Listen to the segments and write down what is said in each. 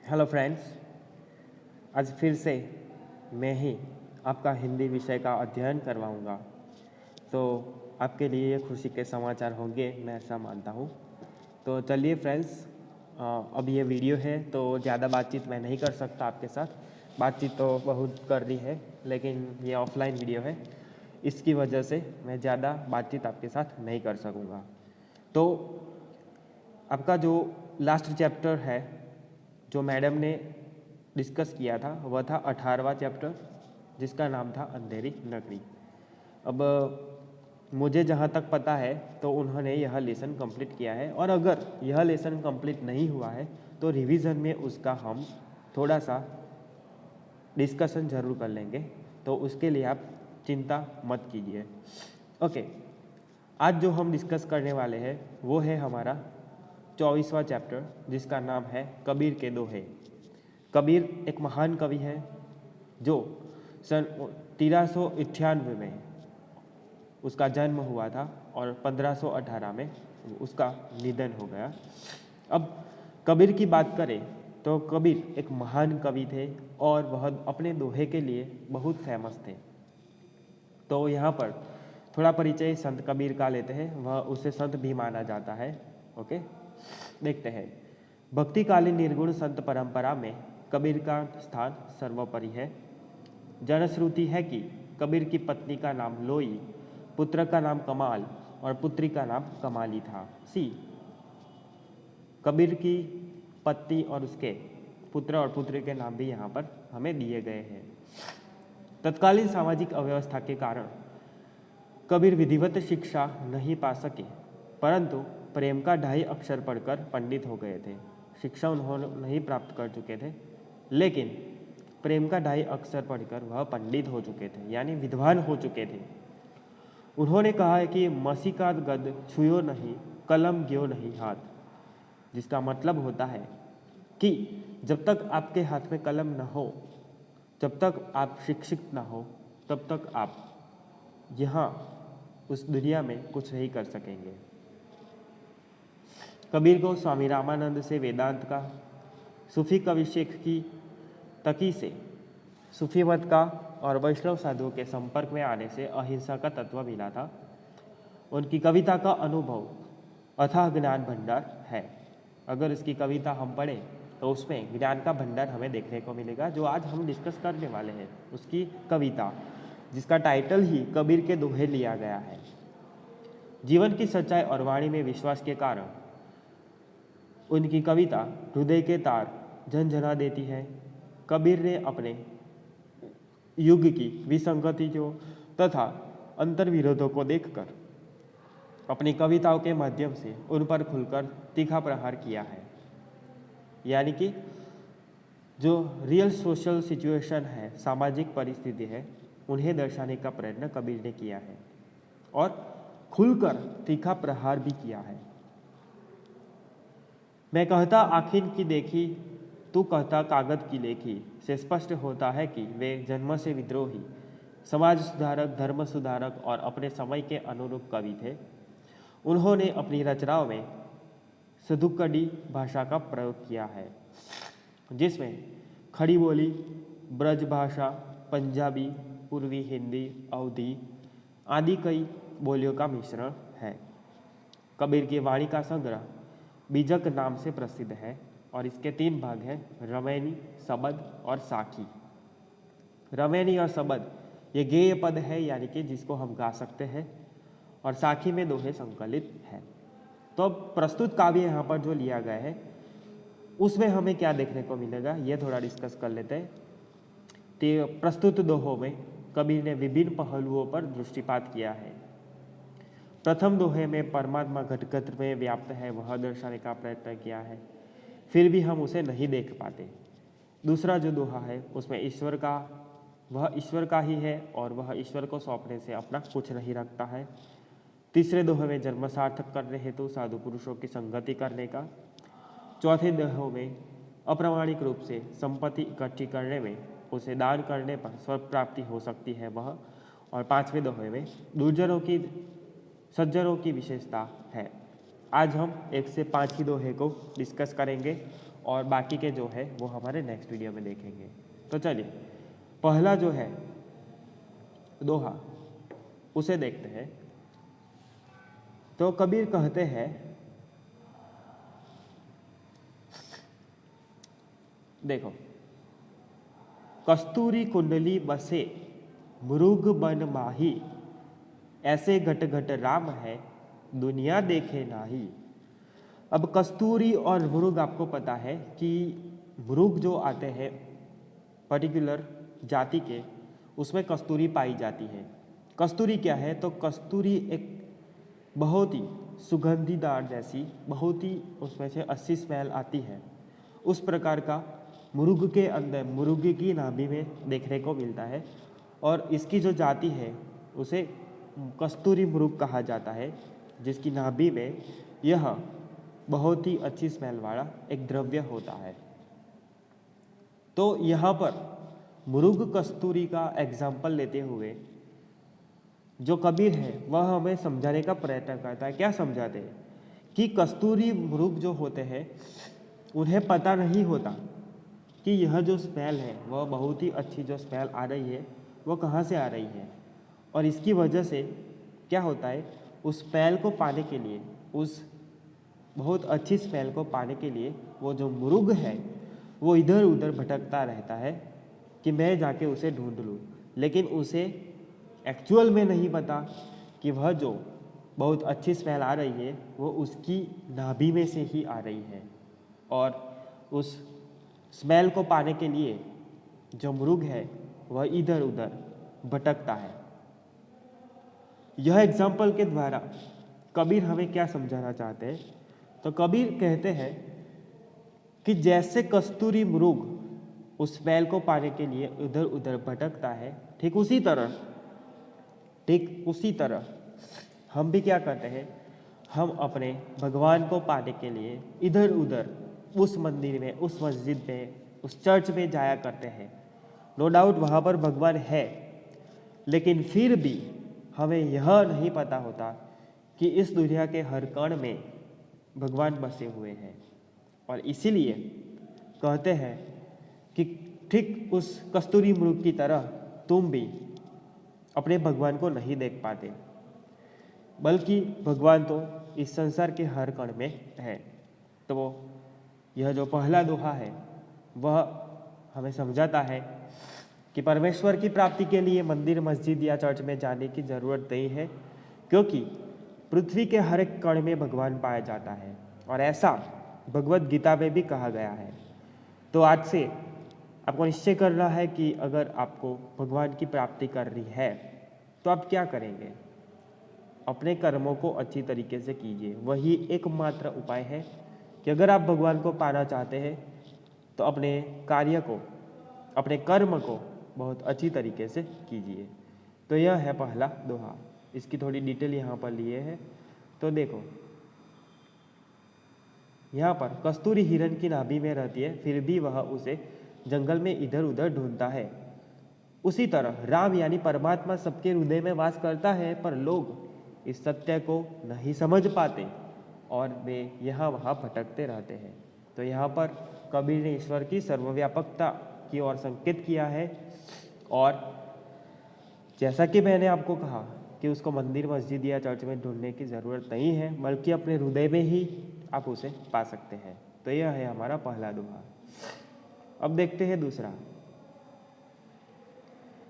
Hello friends, आज फिर से मैं ही आपका हिंदी विषय का अध्ययन करवाऊंगा। तो आपके लिए ये खुशी के समाचार होंगे, मैं ऐसा मानता हूँ। तो चलिए फ्रेंड्स, अब ये वीडियो है तो ज़्यादा बातचीत मैं नहीं कर सकता आपके साथ। बातचीत तो बहुत करनी है, लेकिन ये ऑफलाइन वीडियो है, इसकी वजह से मैं ज़्यादा बातचीत आपके साथ नहीं कर सकूँगा। तो आपका जो लास्ट चैप्टर है जो मैडम ने डिस्कस किया था वह था 18वां चैप्टर, जिसका नाम था अंधेरी नगरी। अब मुझे जहाँ तक पता है तो उन्होंने यह लेसन कंप्लीट किया है, और अगर यह लेसन कंप्लीट नहीं हुआ है तो रिवीजन में उसका हम थोड़ा सा डिस्कशन ज़रूर कर लेंगे। तो उसके लिए आप चिंता मत कीजिए। ओके, आज जो हम डिस्कस करने वाले हैं वो है हमारा 24वां चैप्टर, जिसका नाम है कबीर के दोहे। कबीर एक महान कवि है जो सन 1398 में उसका जन्म हुआ था और 1518 में उसका निधन हो गया। अब कबीर की बात करें तो कबीर एक महान कवि थे और वह अपने दोहे के लिए बहुत फेमस थे। तो यहाँ पर थोड़ा परिचय संत कबीर का लेते हैं, वह उसे संत भी माना जाता है। ओके, देखते हैं। भक्तिकालीन निर्गुण संत परंपरा में कबीर का स्थान सर्वोपरि है। जनश्रुति है कि कबीर की पत्नी का नाम लोई, पुत्र का नाम कमाल और पुत्री का नाम कमाली था। कबीर की पत्नी और उसके पुत्र और पुत्री के नाम भी यहाँ पर हमें दिए गए हैं। तत्कालीन सामाजिक अव्यवस्था के कारण कबीर विधिवत शिक्षा नहीं पा सके, परंतु प्रेम का 2.5 अक्षर पढ़कर पंडित हो गए थे। शिक्षा उन्होंने नहीं प्राप्त कर चुके थे, लेकिन प्रेम का 2.5 अक्षर पढ़कर वह पंडित हो चुके थे, यानी विद्वान हो चुके थे। उन्होंने कहा है कि मसी का गद छुयो नहीं, कलम ग्यो नहीं हाथ, जिसका मतलब होता है कि जब तक आपके हाथ में कलम न हो, जब तक आप शिक्षित ना हो, तब तक आप यहाँ उस दुनिया में कुछ नहीं कर सकेंगे। कबीर को स्वामी रामानंद से वेदांत का, सूफी कवि शेख की तकी से सूफी मत का और वैष्णव साधुओं के संपर्क में आने से अहिंसा का तत्व मिला था। उनकी कविता का अनुभव अथाह ज्ञान भंडार है। अगर इसकी कविता हम पढ़ें तो उसमें ज्ञान का भंडार हमें देखने को मिलेगा, जो आज हम डिस्कस करने वाले हैं। उसकी कविता, जिसका टाइटल ही कबीर के दोहे लिया गया है। जीवन की सच्चाई और वाणी में विश्वास के कारण उनकी कविता हृदय के तार झनझना देती है। कबीर ने अपने युग की विसंगतियों तथा अंतर्विरोधों को देखकर अपनी कविताओं के माध्यम से उन पर खुलकर तीखा प्रहार किया है। यानी कि जो रियल सोशल सिचुएशन है, सामाजिक परिस्थिति है, उन्हें दर्शाने का प्रयत्न कबीर ने किया है और खुलकर तीखा प्रहार भी किया है। मैं कहता आखिर की देखी, तू कहता कागज की लेखी, से स्पष्ट होता है कि वे जन्म से विद्रोही, समाज सुधारक, धर्म सुधारक और अपने समय के अनुरूप कवि थे। उन्होंने अपनी रचनाओं में सधुकड़ी भाषा का प्रयोग किया है, जिसमें खड़ी बोली, ब्रज भाषा, पंजाबी, पूर्वी हिंदी, अवधी आदि कई बोलियों का मिश्रण है। कबीर की वाणी का संग्रह बीजक नाम से प्रसिद्ध है और इसके 3 भाग हैं, रमैनी, सबद और साखी। रमैनी और सबद ये गेय पद है, यानी कि जिसको हम गा सकते हैं, और साखी में दोहे संकलित है। तो अब प्रस्तुत काव्य यहाँ पर जो लिया गया है उसमें हमें क्या देखने को मिलेगा, ये थोड़ा डिस्कस कर लेते हैं। तो प्रस्तुत दोहों में कबीर ने विभिन्न पहलुओं पर दृष्टिपात किया है। प्रथम दोहे में परमात्मा घट में व्याप्त है, वह दर्शाने का प्रयत्न किया है, फिर भी हम उसे नहीं देख पाते। दूसरा जो दोहा है उसमें वह ईश्वर का ही है और वह ईश्वर को सौंपने से अपना कुछ नहीं रखता है। तीसरे दोहे में जन्म सार्थक करने हेतु साधु पुरुषों की संगति करने का। चौथे दोहे में अप्रामाणिक रूप से संपत्ति इकट्ठी करने में, उसे दान करने पर स्वर्ग प्राप्ति हो सकती है वह। और 5वें दोहे में सज्जनों की विशेषता है। आज हम 1 से 5 ही दोहे को डिस्कस करेंगे और बाकी के जो है वो हमारे नेक्स्ट वीडियो में देखेंगे। तो चलिए पहला जो है दोहा उसे देखते हैं। तो कबीर कहते हैं, देखो, कस्तूरी कुंडली बसे मृग बन माही, ऐसे घट घट राम है दुनिया देखे नाही। अब कस्तूरी और मृग आपको पता है कि मृग जो आते हैं पर्टिकुलर जाति के, उसमें कस्तूरी पाई जाती है। कस्तूरी क्या है? तो कस्तूरी एक बहुत ही सुगंधीदार जैसी बहुत ही उसमें से अच्छी स्मेल आती है, उस प्रकार का मुर्ग के अंदर मुर्ग की नाभि में देखने को मिलता है। और इसकी जो जाति है उसे कस्तूरी मृग कहा जाता है, जिसकी नाभि में यह बहुत ही अच्छी स्मेल वाला एक द्रव्य होता है। तो यहाँ पर मृग कस्तूरी का एग्जाम्पल लेते हुए जो कबीर है वह हमें समझाने का प्रयत्न करता है। क्या समझाते हैं? कि कस्तूरी मृग जो होते हैं उन्हें पता नहीं होता कि यह जो स्मेल है वह बहुत ही अच्छी जो स्मेल आ रही है वो कहाँ से आ रही है। और इसकी वजह से क्या होता है, उस स्मेल को पाने के लिए, उस बहुत अच्छी स्मेल को पाने के लिए वो जो मृग है वो इधर उधर भटकता रहता है कि मैं जाके उसे ढूंढ लूँ, लेकिन उसे एक्चुअल में नहीं पता कि वह जो बहुत अच्छी स्मेल आ रही है वो उसकी नाभि में से ही आ रही है। और उस स्मेल को पाने के लिए जो मृग है वह इधर उधर भटकता है। यह एग्जाम्पल के द्वारा कबीर हमें क्या समझाना चाहते हैं? तो कबीर कहते हैं कि जैसे कस्तूरी मृग उस स्मेल को पाने के लिए इधर उधर भटकता है, ठीक उसी तरह हम भी क्या करते हैं, हम अपने भगवान को पाने के लिए इधर उधर उस मंदिर में, उस मस्जिद में, उस चर्च में जाया करते हैं। नो डाउट वहाँ पर भगवान है, लेकिन फिर भी हमें यह नहीं पता होता कि इस दुनिया के हर कण में भगवान बसे हुए हैं। और इसीलिए कहते हैं कि ठीक उस कस्तूरी मृग की तरह तुम भी अपने भगवान को नहीं देख पाते, बल्कि भगवान तो इस संसार के हर कण में है। तो यह जो पहला दोहा है वह हमें समझाता है कि परमेश्वर की प्राप्ति के लिए मंदिर, मस्जिद या चर्च में जाने की ज़रूरत नहीं है, क्योंकि पृथ्वी के हर एक कण में भगवान पाया जाता है। और ऐसा भगवत गीता में भी कहा गया है। तो आज से आपको निश्चय करना है कि अगर आपको भगवान की प्राप्ति करनी है तो आप क्या करेंगे? अपने कर्मों को अच्छी तरीके से कीजिए। वही एकमात्र उपाय है कि अगर आप भगवान को पाना चाहते हैं तो अपने कार्य को, अपने कर्म को बहुत अच्छी तरीके से कीजिए। तो यह है पहला दोहा। इसकी थोड़ी डिटेल यहाँ पर लिए है। तो देखो, यहाँ पर कस्तूरी हिरण की नाभि में रहती है, फिर भी वह उसे जंगल में इधर उधर ढूंढता है। उसी तरह राम यानी परमात्मा सबके हृदय में वास करता है, पर लोग इस सत्य को नहीं समझ पाते और वे यहाँ वहाँ भटकते रहते हैं। तो यहाँ पर कबीर ने ईश्वर की सर्वव्यापकता की ओर संकेत किया है। और जैसा कि मैंने आपको कहा कि उसको मंदिर, मस्जिद या चर्च में ढूंढने की ज़रूरत नहीं है, बल्कि अपने हृदय में ही आप उसे पा सकते हैं। तो यह है हमारा पहला दोहा। अब देखते हैं दूसरा।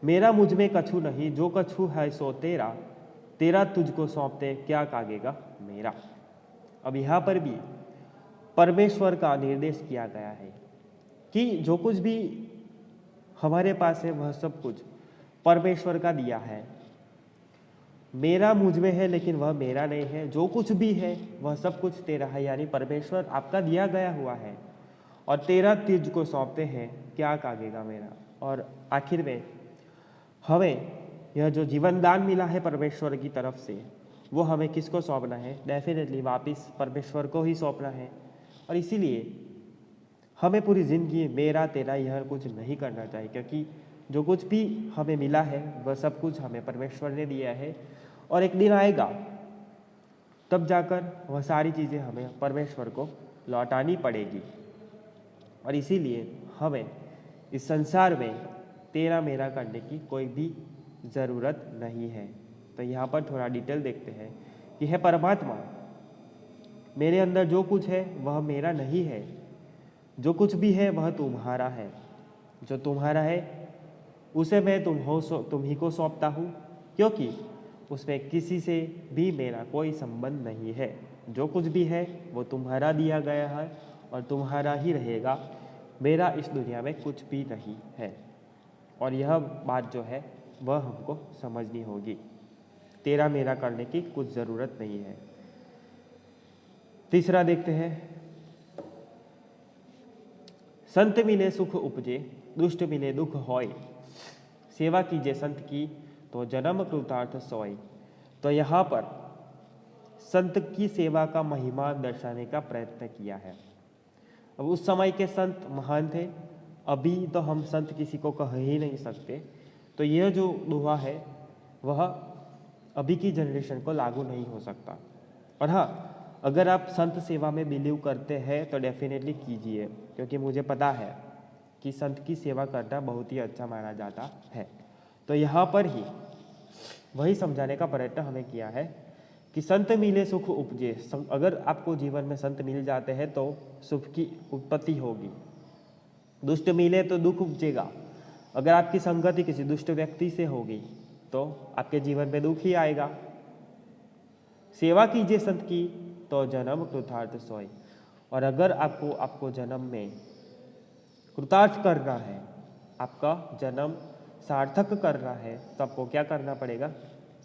मेरा मुझ में कछु नहीं, जो कछु है सो तेरा, तेरा तुझको सौंपते क्या कागेगा मेरा। अब यहाँ पर भी परमेश्वर का निर्देश किया गया है कि जो कुछ भी हमारे पास है वह सब कुछ परमेश्वर का दिया है। मेरा मुझ में है लेकिन वह मेरा नहीं है। जो कुछ भी है वह सब कुछ तेरा है, यानी परमेश्वर आपका दिया गया हुआ है। और तेरा तुझको सौंपते हैं क्या कागेगा मेरा। और आखिर में हमें यह जो जीवन दान मिला है परमेश्वर की तरफ से, वो हमें किसको सौंपना है? डेफिनेटली वापस परमेश्वर को ही सौंपना है। और इसीलिए हमें पूरी ज़िंदगी मेरा तेरा यह कुछ नहीं करना चाहिए, क्योंकि जो कुछ भी हमें मिला है वह सब कुछ हमें परमेश्वर ने दिया है। और एक दिन आएगा तब जाकर वह सारी चीज़ें हमें परमेश्वर को लौटानी पड़ेगी। और इसीलिए हमें इस संसार में तेरा मेरा करने की कोई भी ज़रूरत नहीं है। तो यहाँ पर थोड़ा डिटेल देखते हैं कि है परमात्मा, मेरे अंदर जो कुछ है वह मेरा नहीं है, जो कुछ भी है वह तुम्हारा है, जो तुम्हारा है उसे मैं तुम ही को सौंपता हूँ, क्योंकि उसमें किसी से भी मेरा कोई संबंध नहीं है। जो कुछ भी है वो तुम्हारा दिया गया है और तुम्हारा ही रहेगा, मेरा इस दुनिया में कुछ भी नहीं है। और यह बात जो है वह हमको समझनी होगी, तेरा मेरा करने की कुछ ज़रूरत नहीं है। तीसरा देखते हैं, संत मिले सुख उपजे, दुष्ट मिले दुख होय, सेवा कीजिए संत की तो जन्म कृतार्थ सोय। तो यहाँ पर संत की सेवा का महिमा दर्शाने का प्रयत्न किया है। अब उस समय के संत महान थे, अभी तो हम संत किसी को कह ही नहीं सकते, तो यह जो दोहा है वह अभी की जनरेशन को लागू नहीं हो सकता। और हाँ, अगर आप संत सेवा में बिलीव करते हैं तो डेफिनेटली कीजिए, क्योंकि मुझे पता है कि संत की सेवा करना बहुत ही अच्छा माना जाता है। तो यहाँ पर ही वही समझाने का प्रयत्न हमें किया है कि संत मिले सुख उपजे। अगर आपको जीवन में संत मिल जाते हैं तो सुख की उत्पत्ति होगी, दुष्ट मिले तो दुख उपजेगा। अगर आपकी संगति किसी दुष्ट व्यक्ति से होगी तो आपके जीवन में दुख ही आएगा। सेवा कीजिए संत की तो जन्म कृतार्थ सोय। और अगर आपको जन्म में कृतार्थ करना है, आपका जन्म सार्थक करना है, तो आपको क्या करना पड़ेगा?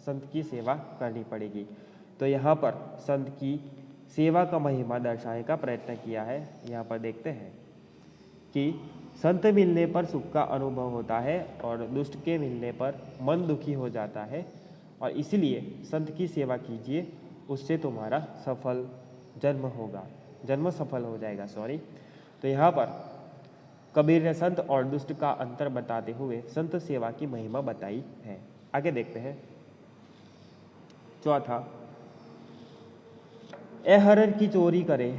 संत की सेवा करनी पड़ेगी। तो यहाँ पर संत की सेवा का महिमा दर्शाने का प्रयत्न किया है। यहाँ पर देखते हैं कि संत मिलने पर सुख का अनुभव होता है और दुष्ट के मिलने पर मन दुखी हो जाता है, और इसलिए संत की सेवा कीजिए, उससे तुम्हारा सफल जन्म होगा, जन्म सफल हो जाएगा, सॉरी। तो यहाँ पर कबीर ने संत और दुष्ट का अंतर बताते हुए संत सेवा की महिमा बताई है। आगे देखते हैं चौथा, ए हरण की चोरी करे,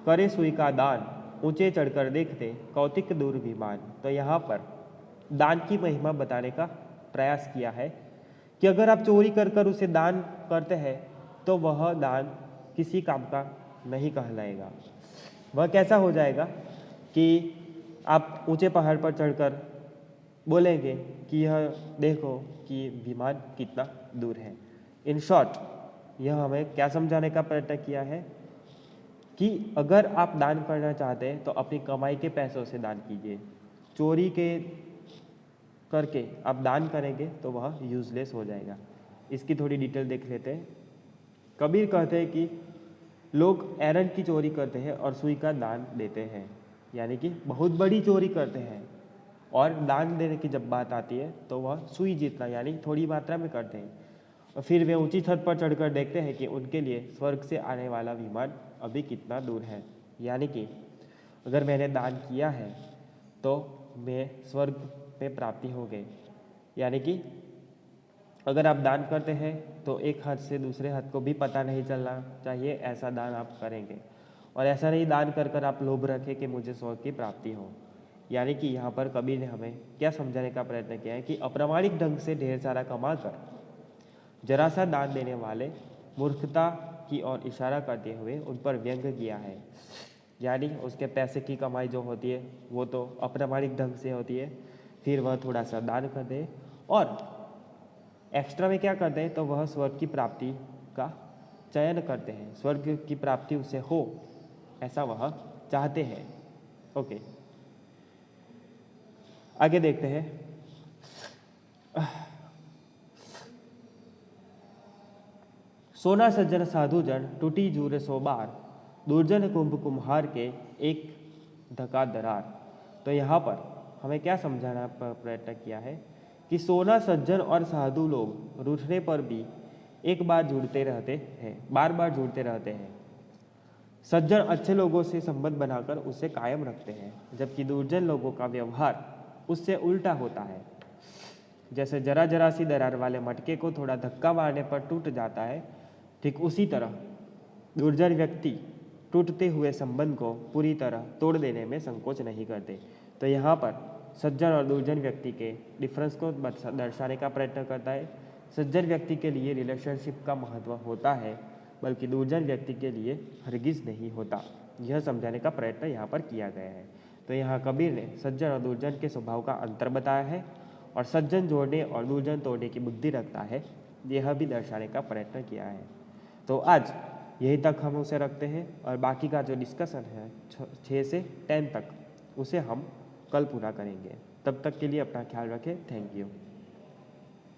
करे सुई का दान, ऊंचे चढ़कर देखते कौतिक दूर विमान। तो यहाँ पर दान की महिमा बताने का प्रयास किया है कि अगर आप चोरी कर कर उसे दान करते हैं तो वह दान किसी काम का नहीं कहलाएगा। वह कैसा हो जाएगा कि आप ऊंचे पहाड़ पर चढ़कर बोलेंगे कि यह देखो कि विमान कितना दूर है। इन शॉर्ट, यह हमें क्या समझाने का प्रयत्न किया है कि अगर आप दान करना चाहते हैं तो अपनी कमाई के पैसों से दान कीजिए। चोरी के करके आप दान करेंगे तो वह यूजलेस हो जाएगा। इसकी थोड़ी डिटेल देख लेते हैं। कबीर कहते हैं कि लोग एरंड की चोरी करते हैं और सुई का दान देते हैं, यानी कि बहुत बड़ी चोरी करते हैं, और दान देने की जब बात आती है तो वह सुई जितना यानी थोड़ी मात्रा में करते हैं। और फिर वे ऊंची छत पर चढ़कर देखते हैं कि उनके लिए स्वर्ग से आने वाला विमान अभी कितना दूर है। यानी कि अगर मैंने दान किया है तो मैं स्वर्ग में प्राप्ति हो गई। यानी कि अगर आप दान करते हैं तो एक हाथ से दूसरे हाथ को भी पता नहीं चलना चाहिए, ऐसा दान आप करेंगे। और ऐसा नहीं दान कर कर आप लोभ रखें कि मुझे स्वर्ग की प्राप्ति हो। यानी कि यहाँ पर कबीर ने हमें क्या समझाने का प्रयत्न किया है कि अप्रामाणिक ढंग से ढेर सारा कमा कर जरा सा दान देने वाले मूर्खता की ओर इशारा करते हुए उन पर व्यंग किया है। यानी उसके पैसे की कमाई जो होती है वो तो अप्रामाणिक ढंग से होती है, फिर वह थोड़ा सा दान कर दे और एक्स्ट्रा में क्या करते हैं तो वह स्वर्ग की प्राप्ति का चयन करते हैं, स्वर्ग की प्राप्ति उसे हो ऐसा वह चाहते हैं। ओके, आगे देखते हैं। सोना सज्जन साधु जन टूटी जूर सो बार, दुर्जन कुंभ कुम्हार के एक धका दरार। तो यहाँ पर हमें क्या समझाना प्रयत्न किया है कि सोना सज्जन और साधु लोग रूठने पर भी एक बार जुड़ते रहते हैं, बार बार जुड़ते रहते हैं। सज्जन अच्छे लोगों से संबंध बनाकर उसे कायम रखते हैं, जबकि दुर्जन लोगों का व्यवहार उससे उल्टा होता है। जैसे जरा जरा सी दरार वाले मटके को थोड़ा धक्का मारने पर टूट जाता है, ठीक उसी तरह दुर्जन व्यक्ति टूटते हुए संबंध को पूरी तरह तोड़ देने में संकोच नहीं करते। तो यहाँ पर सज्जन और दुर्जन व्यक्ति के डिफरेंस को दर्शाने का प्रयत्न करता है। सज्जन व्यक्ति के लिए रिलेशनशिप का महत्व होता है, बल्कि दुर्जन व्यक्ति के लिए हरगिज नहीं होता, यह समझाने का प्रयत्न यहाँ पर किया गया है। तो यहाँ कबीर ने सज्जन और दुर्जन के स्वभाव का अंतर बताया है और सज्जन जोड़ने और दुर्जन तोड़ने की बुद्धि रखता है, यह भी दर्शाने का प्रयत्न किया है। तो आज यहीं तक हम उसे रखते हैं और बाकी का जो डिस्कशन है 6 से 10 तक उसे हम कल पूरा करेंगे। तब तक के लिए अपना ख्याल रखें। Thank you.